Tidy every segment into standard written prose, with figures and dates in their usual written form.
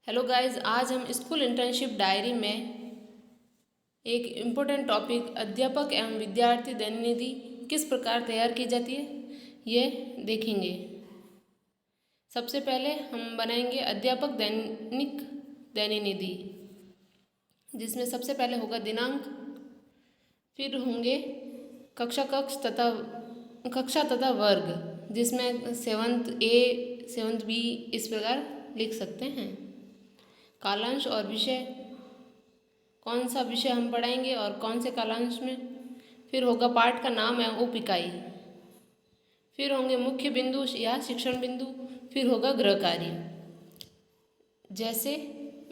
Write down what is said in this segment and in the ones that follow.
Hello guys, आज हम school internship diary में एक इम्पोर्टेंट टॉपिक अध्यापक एवं विद्यार्थी दैनिक किस प्रकार तैयार की जाती है ये देखेंगे। सबसे पहले हम बनाएंगे अध्यापक दैनिक जिसमें सबसे पहले होगा दिनांक, फिर होंगे कक्षा तथा वर्ग, जिसमें 7th A 7th B इस प्रकार लिख सकते हैं। कालांश और विषय, कौन सा विषय हम पढ़ाएंगे और कौन से कालांश में। फिर होगा पाठ का नाम एवं उप इकाई। फिर होंगे मुख्य बिंदु या शिक्षण बिंदु। फिर होगा गृह कार्य। जैसे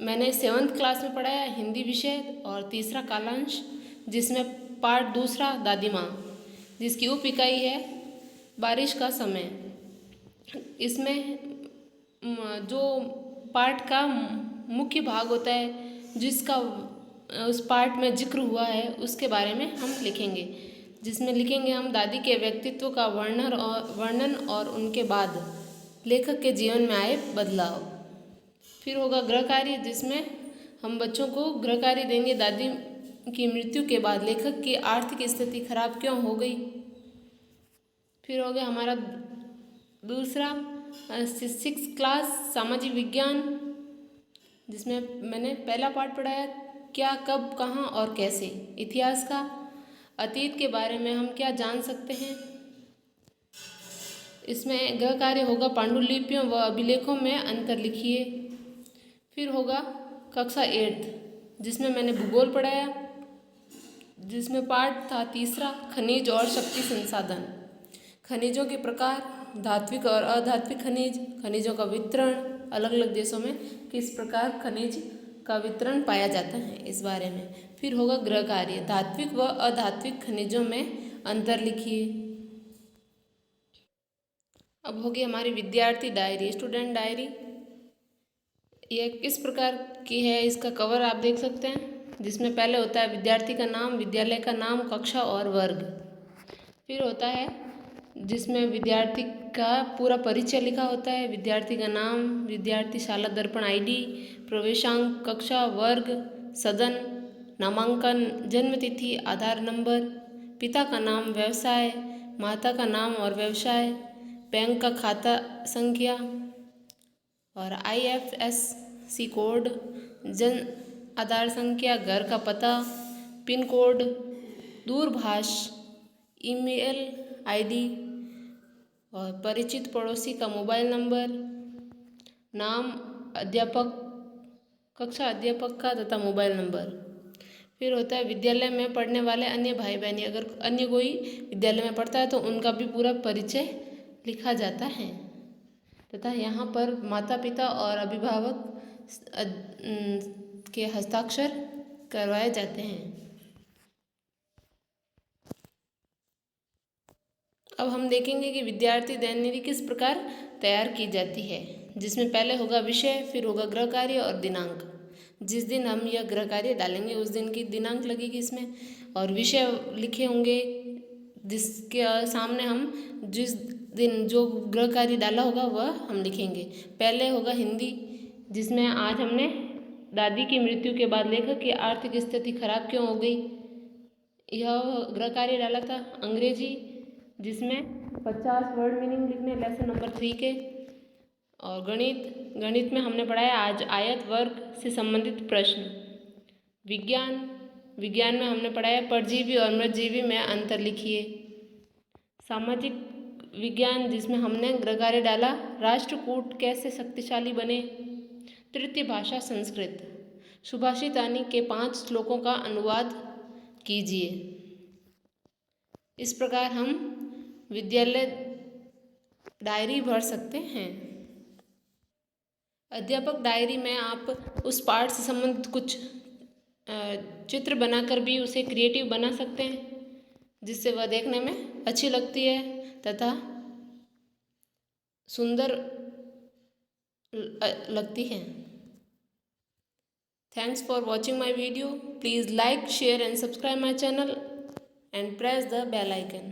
मैंने 7th क्लास में पढ़ाया हिंदी विषय और तीसरा कालांश, जिसमें पाठ दूसरा दादी माँ, जिसकी उप इकाई है बारिश का समय। इसमें जो पाठ का मुख्य भाग होता है जिसका उस पाठ में जिक्र हुआ है उसके बारे में हम लिखेंगे, जिसमें लिखेंगे हम दादी के व्यक्तित्व का वर्णन और उनके बाद लेखक के जीवन में आए बदलाव। फिर होगा गृह कार्य, जिसमें हम बच्चों को गृह कार्य देंगे दादी की मृत्यु के बाद लेखक की आर्थिक स्थिति खराब क्यों हो गई। फिर हो गया हमारा दूसरा 6th क्लास सामाजिक विज्ञान, जिसमें मैंने पहला पाठ पढ़ाया क्या, कब, कहाँ और कैसे। इतिहास का अतीत के बारे में हम क्या जान सकते हैं। इसमें गृह कार्य होगा पांडुलिपियों व अभिलेखों में अंतर लिखिए। फिर होगा कक्षा 8th, जिसमें मैंने भूगोल पढ़ाया, जिसमें पाठ था तीसरा खनिज और शक्ति संसाधन। खनिजों के प्रकार, धात्विक और अधात्विक खनिज, खनिजों का वितरण, अलग अलग देशों में किस प्रकार खनिज का वितरण पाया जाता है इस बारे में। फिर होगा गृह कार्य, धात्विक व अधात्विक खनिजों में अंतर लिखिए। अब होगी हमारी विद्यार्थी डायरी, स्टूडेंट डायरी। यह किस प्रकार की है, इसका कवर आप देख सकते हैं, जिसमें पहले होता है विद्यार्थी का नाम, विद्यालय का नाम, कक्षा और वर्ग। फिर होता है जिसमें विद्यार्थी का पूरा परिचय लिखा होता है, विद्यार्थी का नाम, विद्यार्थी शाला दर्पण ID, प्रवेशांक, कक्षा, वर्ग, सदन, नामांकन, जन्मतिथि, आधार नंबर, पिता का नाम, व्यवसाय, माता का नाम और व्यवसाय, बैंक का खाता संख्या और IFSC कोड, जन आधार संख्या, घर का पता, पिन कोड, दूरभाष, ईमेल ID और परिचित पड़ोसी का मोबाइल नंबर, नाम अध्यापक, कक्षा अध्यापक का तथा मोबाइल नंबर। फिर होता है विद्यालय में पढ़ने वाले अन्य भाई बहनी, अगर अन्य कोई विद्यालय में पढ़ता है तो उनका भी पूरा परिचय लिखा जाता है तथा यहाँ पर माता पिता और अभिभावक के हस्ताक्षर करवाए जाते हैं। अब हम देखेंगे कि विद्यार्थी दैनिक किस प्रकार तैयार की जाती है, जिसमें पहले होगा विषय, फिर होगा गृह कार्य और दिनांक। जिस दिन हम यह गृह कार्य डालेंगे उस दिन की दिनांक लगेगी इसमें, और विषय लिखे होंगे जिसके सामने हम जिस दिन जो गृह कार्य डाला होगा वह हम लिखेंगे। पहले होगा हिंदी, जिसमें आज हमने दादी की मृत्यु के बाद लेखक की आर्थिक स्थिति खराब क्यों हो गई यह गृह कार्य डाला था। अंग्रेजी, जिसमें 50 वर्ड मीनिंग लिखने लेसन नंबर 3 के। और गणित में हमने पढ़ाया आज आयत वर्ग से संबंधित प्रश्न। विज्ञान में हमने पढ़ाया परजीवी और मृतजीवी में अंतर लिखिए। सामाजिक विज्ञान, जिसमें हमने गृह कार्य डाला राष्ट्रकूट कैसे शक्तिशाली बने। तृतीय भाषा संस्कृत, सुभाषितानी के 5 श्लोकों का अनुवाद कीजिए। इस प्रकार हम विद्यालय डायरी भर सकते हैं। अध्यापक डायरी में आप उस पाठ से संबंधित कुछ चित्र बनाकर भी उसे क्रिएटिव बना सकते हैं, जिससे वह देखने में अच्छी लगती है तथा सुंदर लगती है। Thanks for watching my video. Please like, share and subscribe my channel and press the bell icon.